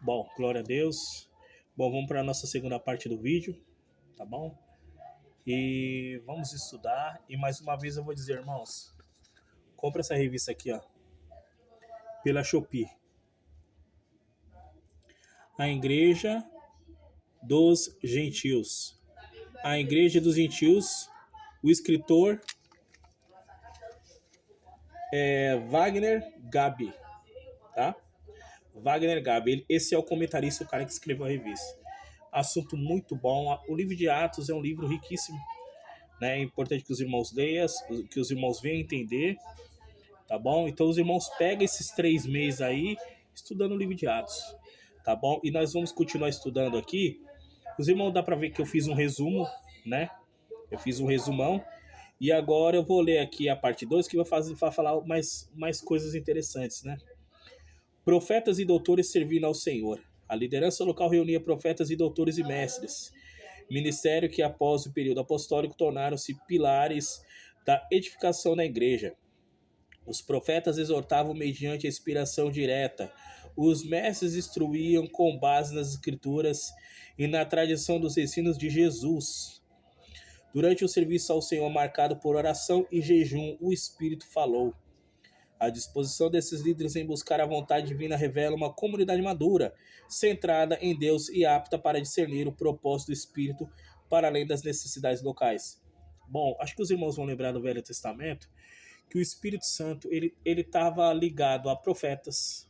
Bom, glória a Deus. Bom, vamos para a nossa segunda parte do vídeo, tá bom? E vamos estudar. E mais uma vez eu vou dizer, irmãos, compra essa revista aqui, ó, pela Shopee. A Igreja dos Gentios. A Igreja dos Gentios, o escritor é Wagner Gabi, tá? Wagner Gabi, esse é o comentarista, o cara que escreveu a revista. Assunto muito bom. O livro de Atos é um livro riquíssimo, né? É importante que os irmãos leiam, que os irmãos venham entender, tá bom? Então os irmãos pegam esses 3 meses aí estudando o livro de Atos, tá bom? E nós vamos continuar estudando aqui. Os irmãos, dá para ver que eu fiz um resumo, né? Eu fiz um resumão. E agora eu vou ler aqui a parte 2, que vai falar mais coisas interessantes, né? Profetas e doutores servindo ao Senhor. A liderança local reunia profetas e doutores e mestres. Ministério que, após o período apostólico, tornaram-se pilares da edificação da igreja. Os profetas exortavam mediante a inspiração direta. Os mestres instruíam com base nas escrituras e na tradição dos ensinos de Jesus. Durante o serviço ao Senhor marcado por oração e jejum, o Espírito falou. A disposição desses líderes em buscar a vontade divina revela uma comunidade madura, centrada em Deus e apta para discernir o propósito do Espírito para além das necessidades locais. Bom, acho que os irmãos vão lembrar do Velho Testamento que o Espírito Santo ele estava ligado a profetas,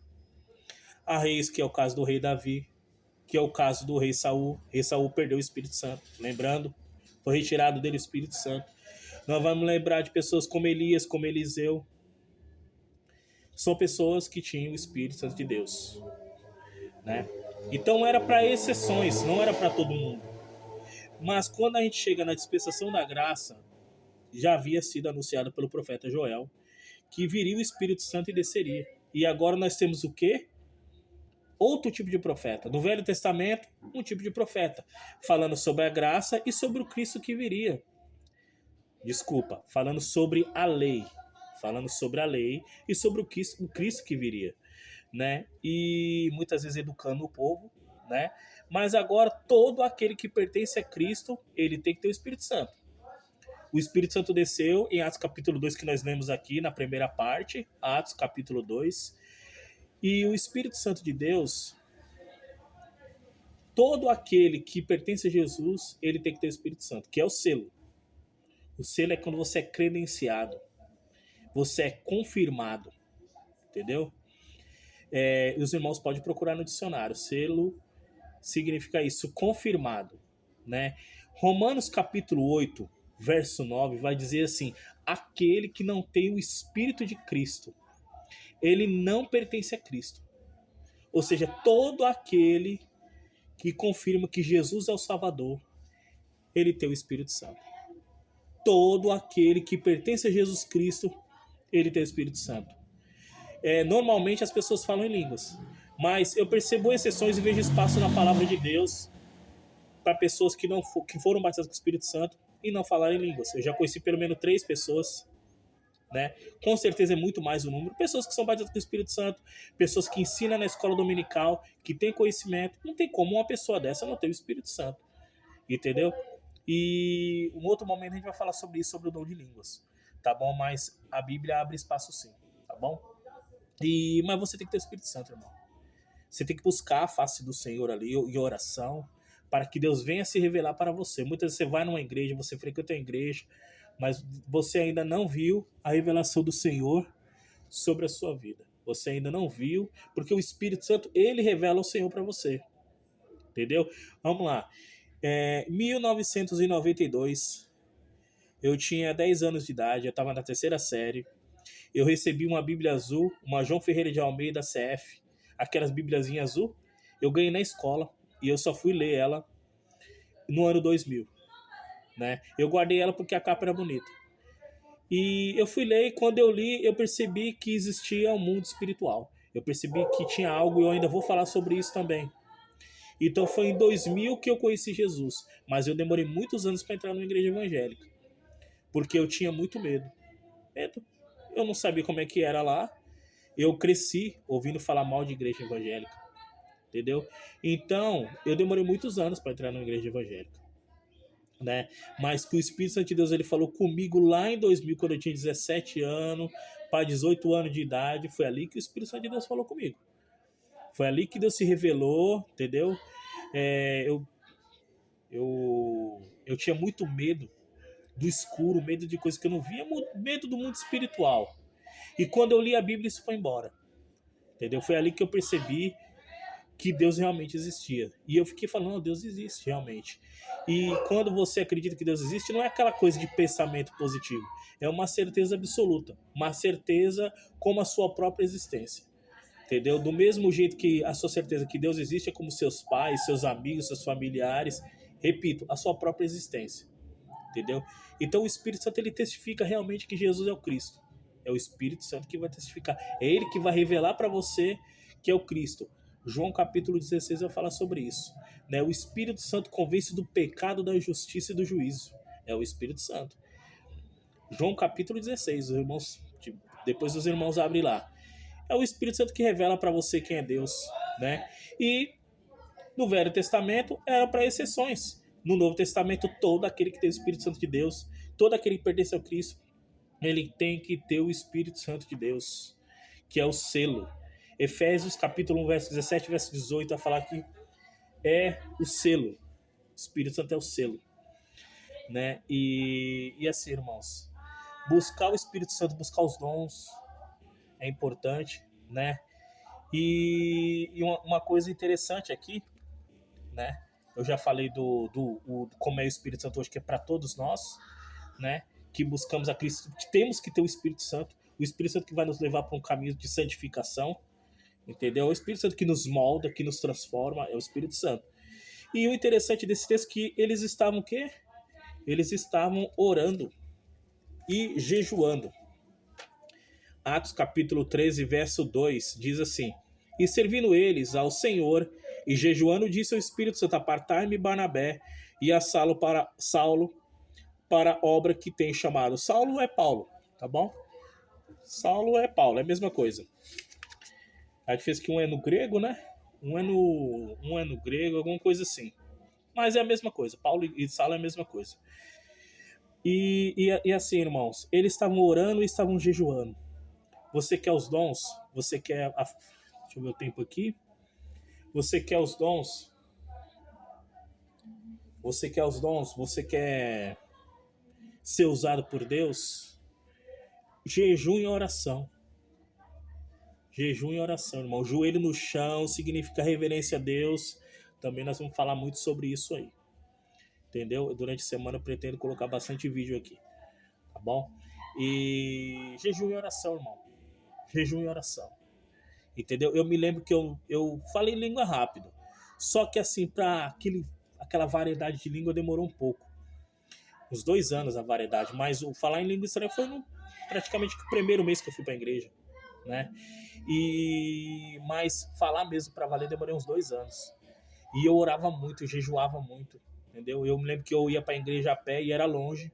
a reis, que é o caso do rei Davi, que é o caso do rei Saul. O rei Saul perdeu o Espírito Santo, lembrando, foi retirado dele o Espírito Santo. Nós vamos lembrar de pessoas como Elias, como Eliseu. São pessoas que tinham o Espírito Santo de Deus, né? Então era para exceções, não era para todo mundo. Mas quando a gente chega na dispensação da graça, já havia sido anunciado pelo profeta Joel que viria o Espírito Santo e desceria. E agora nós temos o quê? Outro tipo de profeta. No Velho Testamento, um tipo de profeta, falando sobre a graça e sobre o Cristo que viria. Desculpa, falando sobre a lei. Falando sobre a lei e sobre o Cristo que viria, né? E muitas vezes educando o povo, né? Mas agora todo aquele que pertence a Cristo, ele tem que ter o Espírito Santo. O Espírito Santo desceu em Atos capítulo 2, que nós lemos aqui na primeira parte, Atos capítulo 2. E o Espírito Santo de Deus, todo aquele que pertence a Jesus, ele tem que ter o Espírito Santo, que é o selo. O selo é quando você é credenciado, você é confirmado, entendeu? Os irmãos podem procurar no dicionário. Selo significa isso, confirmado, né? Romanos capítulo 8, verso 9, vai dizer assim: aquele que não tem o Espírito de Cristo, ele não pertence a Cristo. Ou seja, todo aquele que confirma que Jesus é o Salvador, ele tem o Espírito Santo. Todo aquele que pertence a Jesus Cristo, ele tem o Espírito Santo. Normalmente as pessoas falam em línguas, mas eu percebo exceções e vejo espaço na palavra de Deus para pessoas que foram batizadas com o Espírito Santo e não falaram em línguas. Eu já conheci pelo menos 3 pessoas, né? Com certeza é muito mais o número. Pessoas que são batizadas com o Espírito Santo, pessoas que ensinam na escola dominical, que têm conhecimento. Não tem como uma pessoa dessa não ter o Espírito Santo, entendeu? E um outro momento a gente vai falar sobre isso, sobre o dom de línguas, tá bom? Mas a Bíblia abre espaço sim, tá bom? Mas você tem que ter o Espírito Santo, irmão. Você tem que buscar a face do Senhor ali em oração, para que Deus venha se revelar para você. Muitas vezes você vai numa igreja, você frequenta a igreja, mas você ainda não viu a revelação do Senhor sobre a sua vida. Você ainda não viu, porque o Espírito Santo, ele revela o Senhor para você. Entendeu? Vamos lá. 1992, eu tinha 10 anos de idade, eu estava na 3ª série. Eu recebi uma Bíblia azul, uma João Ferreira de Almeida CF, aquelas bibliazinhas azul. Eu ganhei na escola e eu só fui ler ela no ano 2000, né? Eu guardei ela porque a capa era bonita. E eu fui ler e quando eu li, eu percebi que existia um mundo espiritual. Eu percebi que tinha algo e eu ainda vou falar sobre isso também. Então foi em 2000 que eu conheci Jesus, mas eu demorei muitos anos para entrar numa igreja evangélica, porque eu tinha muito medo. Eu não sabia como é que era lá. Eu cresci ouvindo falar mal de igreja evangélica. entendeu? Então, eu demorei muitos anos para entrar numa igreja evangélica, né? Mas que o Espírito Santo de Deus ele falou comigo lá em 2000, quando eu tinha 17 anos, para 18 anos de idade, foi ali que o Espírito Santo de Deus falou comigo. Foi ali que Deus se revelou, entendeu? É, eu tinha muito medo do escuro, medo de coisas que eu não via, medo do mundo espiritual. E quando eu li a Bíblia, isso foi embora, entendeu? Foi ali que eu percebi que Deus realmente existia. E eu fiquei falando, não, Deus existe realmente. E quando você acredita que Deus existe, não é aquela coisa de pensamento positivo. É uma certeza absoluta. Uma certeza como a sua própria existência. Entendeu? Do mesmo jeito que a sua certeza que Deus existe é como seus pais, seus amigos, seus familiares. Repito, a sua própria existência. Entendeu? Então o Espírito Santo ele testifica realmente que Jesus é o Cristo. É o Espírito Santo que vai testificar. É ele que vai revelar para você que é o Cristo. João capítulo 16 vai falar sobre isso. Né? O Espírito Santo convence do pecado, da justiça e do juízo. É o Espírito Santo. João capítulo 16, os irmãos, depois os irmãos abrem lá. É o Espírito Santo que revela para você quem é Deus. Né? E no Velho Testamento era para exceções. No Novo Testamento, todo aquele que tem o Espírito Santo de Deus, todo aquele que pertence ao Cristo, ele tem que ter o Espírito Santo de Deus, que é o selo. Efésios capítulo 1, verso 17, verso 18, vai falar que é o selo. O Espírito Santo é o selo. Né? E assim, irmãos, buscar o Espírito Santo, buscar os dons é importante, né? E uma coisa interessante aqui, né? Eu já falei do como é o Espírito Santo hoje, que é para todos nós, né? Que buscamos a Cristo, que temos que ter o Espírito Santo, o Espírito Santo que vai nos levar para um caminho de santificação, entendeu? É o Espírito Santo que nos molda, que nos transforma, é o Espírito Santo. E o interessante desse texto é que eles estavam o quê? Eles estavam orando e jejuando. Atos capítulo 13, verso 2, diz assim: E servindo eles ao Senhor e jejuando, disse ao Espírito Santo: Apartai-me Barnabé e a Saulo para a obra que tem chamado. Saulo é Paulo, tá bom? Saulo é Paulo, é a mesma coisa. A gente fez que um é no grego, né? Um é no grego, alguma coisa assim. Mas é a mesma coisa. Paulo e Saulo é a mesma coisa. E assim, irmãos, eles estavam orando e estavam jejuando. Você quer os dons? Você quer. Deixa eu ver o tempo aqui. Você quer os dons? Você quer os dons? Você quer ser usado por Deus? Jejum e oração. Jejum e oração, irmão. Joelho no chão significa reverência a Deus. Também nós vamos falar muito sobre isso aí. Entendeu? Durante a semana eu pretendo colocar bastante vídeo aqui. Tá bom? E jejum e oração, irmão. Jejum e oração. Entendeu? Eu me lembro que eu falei língua rápido. Só que assim, para aquela variedade de língua demorou um pouco. Uns 2 anos a variedade. Mas o falar em língua estranha foi praticamente o primeiro mês que eu fui para a igreja. Né? Mas falar mesmo para valer demorei uns 2 anos. E eu orava muito, eu jejuava muito. Entendeu? Eu me lembro que eu ia para a igreja a pé e era longe.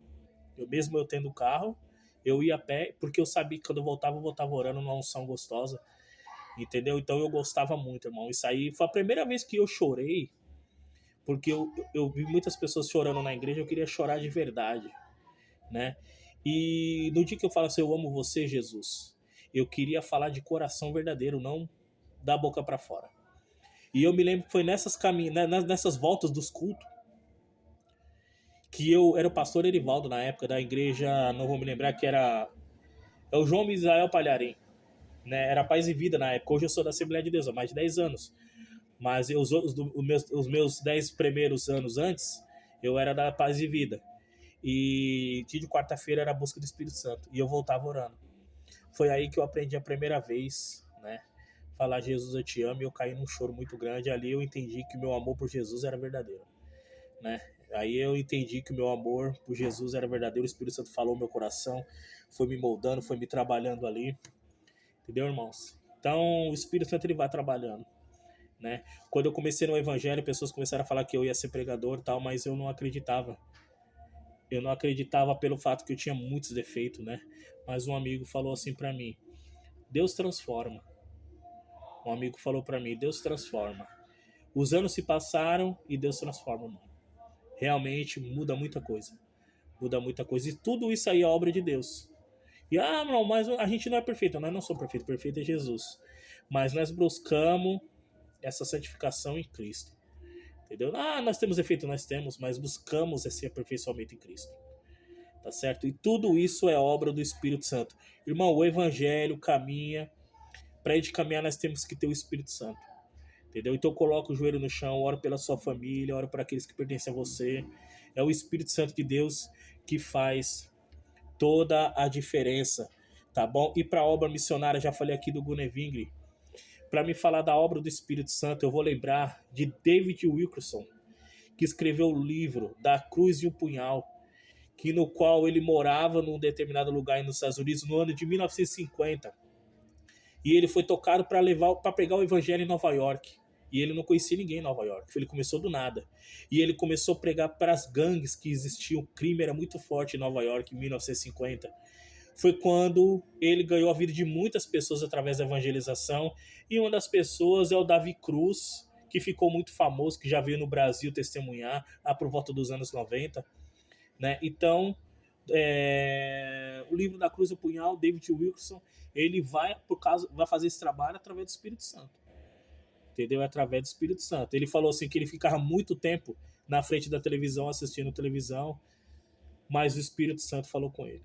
Mesmo eu tendo carro, eu ia a pé, porque eu sabia que quando eu voltava orando numa unção gostosa. Entendeu? Então eu gostava muito, irmão. Isso aí foi a primeira vez que eu chorei, porque eu vi muitas pessoas chorando na igreja, eu queria chorar de verdade, né? E no dia que eu falo assim, eu amo você, Jesus, eu queria falar de coração verdadeiro, não da boca para fora. E eu me lembro que foi nessas voltas dos cultos, que eu era o pastor Erivaldo na época da igreja, não vou me lembrar, que era é o João Misael Palharim, né? Era Paz e Vida na época. Hoje eu sou da Assembleia de Deus há mais de 10 anos. Mas os meus 10 primeiros anos antes, eu era da Paz e Vida. E dia de quarta-feira era a busca do Espírito Santo. E eu voltava orando. Foi aí que eu aprendi a primeira vez, né? Falar Jesus, eu te amo. E eu caí num choro muito grande. Ali eu entendi que o meu amor por Jesus era verdadeiro, né? Aí eu entendi que o meu amor por Jesus era verdadeiro. O Espírito Santo falou no meu coração. Foi me moldando, foi me trabalhando ali. Entendeu, irmãos? Então o Espírito Santo ele vai trabalhando. Né? Quando eu comecei no evangelho, pessoas começaram a falar que eu ia ser pregador, tal, mas eu não acreditava. Eu não acreditava pelo fato que eu tinha muitos defeitos, né? Mas um amigo falou assim para mim: Deus transforma. Um amigo falou para mim: Deus transforma. Os anos se passaram e Deus transforma, irmão. Realmente muda muita coisa. Muda muita coisa. E tudo isso aí é obra de Deus. E, não, mas a gente não é perfeito. Nós não somos perfeitos. Perfeito é Jesus. Mas nós buscamos essa santificação em Cristo. Entendeu? Nós temos efeito, nós temos, mas buscamos esse aperfeiçoamento em Cristo. Tá certo? E tudo isso é obra do Espírito Santo. Irmão, o Evangelho caminha. Para a gente caminhar, nós temos que ter o Espírito Santo. Entendeu? Então eu coloco o joelho no chão, oro pela sua família, oro para aqueles que pertencem a você. É o Espírito Santo de Deus que faz toda a diferença, tá bom? E para a obra missionária, já falei aqui do Gunevingre. Para me falar da obra do Espírito Santo, eu vou lembrar de David Wilkerson, que escreveu o livro Da Cruz e o Punhal, que no qual ele morava num determinado lugar nos Estados Unidos no ano de 1950. E ele foi tocado para pregar o evangelho em Nova York. E ele não conhecia ninguém em Nova York. Ele começou do nada. E ele começou a pregar para as gangues que existiam. O crime era muito forte em Nova York em 1950. Foi quando ele ganhou a vida de muitas pessoas através da evangelização. E uma das pessoas é o Davi Cruz, que ficou muito famoso, que já veio no Brasil testemunhar lá por volta dos anos 90. Né? Então, o livro Da Cruz e o Punhal, David Wilkerson, ele vai fazer esse trabalho através do Espírito Santo. Entendeu? Através do Espírito Santo. Ele falou assim que ele ficava muito tempo na frente da televisão, assistindo televisão, mas o Espírito Santo falou com ele.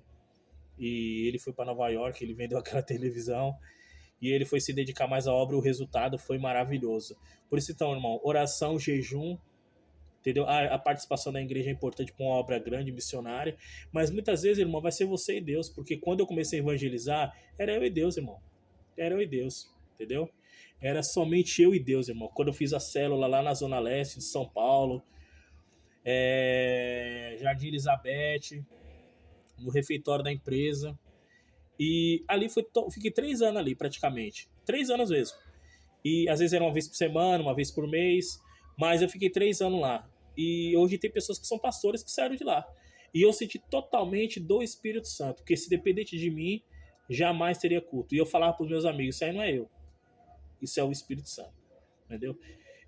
E ele foi para Nova York, ele vendeu aquela televisão e ele foi se dedicar mais à obra, e o resultado foi maravilhoso. Por isso então, irmão, oração, jejum, entendeu? A participação da igreja é importante para uma obra grande, missionária, mas muitas vezes, irmão, vai ser você e Deus, porque quando eu comecei a evangelizar, era eu e Deus, irmão. Era eu e Deus, entendeu? Era somente eu e Deus, irmão. Quando eu fiz a célula lá na Zona Leste de São Paulo, Jardim Elizabeth, no refeitório da empresa. E ali fiquei 3 anos ali, praticamente. 3 anos mesmo. E às vezes era uma vez por semana, uma vez por mês. Mas eu fiquei 3 anos lá. E hoje tem pessoas que são pastores que saíram de lá. E eu senti totalmente do Espírito Santo. Porque se dependesse de mim, jamais teria culto. E eu falava para os meus amigos, isso aí não é eu. Isso é o Espírito Santo. Entendeu?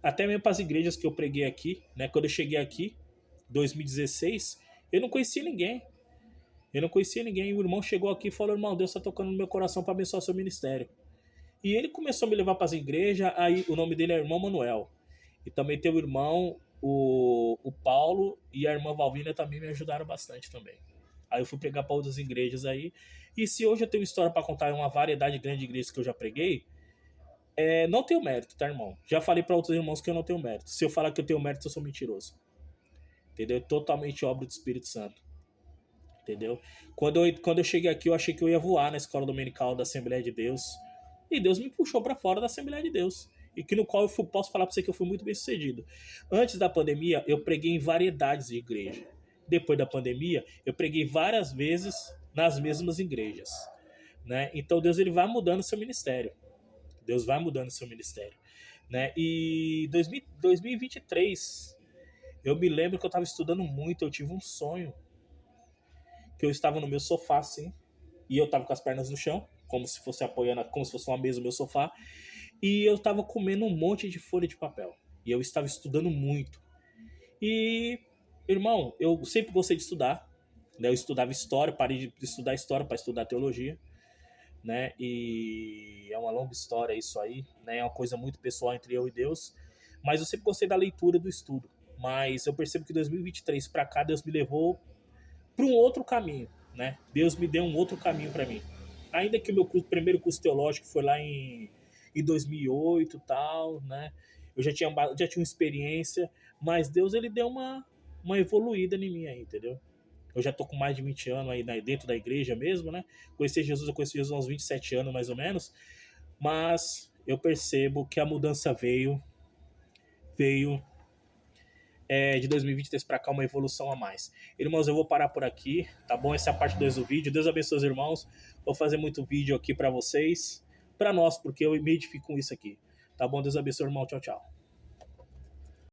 Até mesmo para as igrejas que eu preguei aqui, né? Quando eu cheguei aqui, 2016, eu não conhecia ninguém. Eu não conhecia ninguém. E o irmão chegou aqui e falou, irmão, Deus está tocando no meu coração para abençoar seu ministério. E ele começou a me levar para as igrejas. Aí o nome dele é Irmão Manuel. E também tem o irmão, o Paulo, e a irmã Valvina também me ajudaram bastante também. Aí eu fui pregar para outras igrejas aí. E se hoje eu tenho história para contar uma variedade grande de igrejas que eu já preguei, não tenho mérito, tá, irmão? Já falei para outros irmãos que eu não tenho mérito. Se eu falar que eu tenho mérito, eu sou mentiroso. Entendeu? É totalmente obra do Espírito Santo. Entendeu? Quando eu cheguei aqui, eu achei que eu ia voar na escola dominical da Assembleia de Deus. E Deus me puxou para fora da Assembleia de Deus. E que no qual posso falar para você que eu fui muito bem sucedido. Antes da pandemia, eu preguei em variedades de igreja. Depois da pandemia, eu preguei várias vezes nas mesmas igrejas. Né? Então Deus ele vai mudando o seu ministério. Deus vai mudando o seu ministério. Né? E 2023, eu me lembro que eu estava estudando muito, eu tive um sonho. Que eu estava no meu sofá, assim, e eu estava com as pernas no chão, como se fosse apoiando, como se fosse uma mesa no meu sofá, e eu estava comendo um monte de folha de papel. E eu estava estudando muito. E, irmão, eu sempre gostei de estudar. Né? Eu estudava história, parei de estudar história para estudar teologia. Né? E é uma longa história isso aí, né? É uma coisa muito pessoal entre eu e Deus, mas eu sempre gostei da leitura e do estudo. Mas eu percebo que 2023 para cá Deus me levou para um outro caminho, né? Deus me deu um outro caminho para mim. Ainda que o meu primeiro curso teológico foi lá em 2008 e tal, né? Eu já tinha uma experiência, mas Deus ele deu uma evoluída em mim aí, entendeu? Eu já tô com mais de 20 anos aí dentro da igreja mesmo, né? Eu conheci Jesus há uns 27 anos mais ou menos. Mas eu percebo que a mudança veio de 2023 para cá, uma evolução a mais. Irmãos, eu vou parar por aqui, tá bom? Essa é a parte 2 do vídeo. Deus abençoe os irmãos. Vou fazer muito vídeo aqui para vocês, para nós, porque eu me edifico com isso aqui. Tá bom? Deus abençoe, irmão. Tchau, tchau.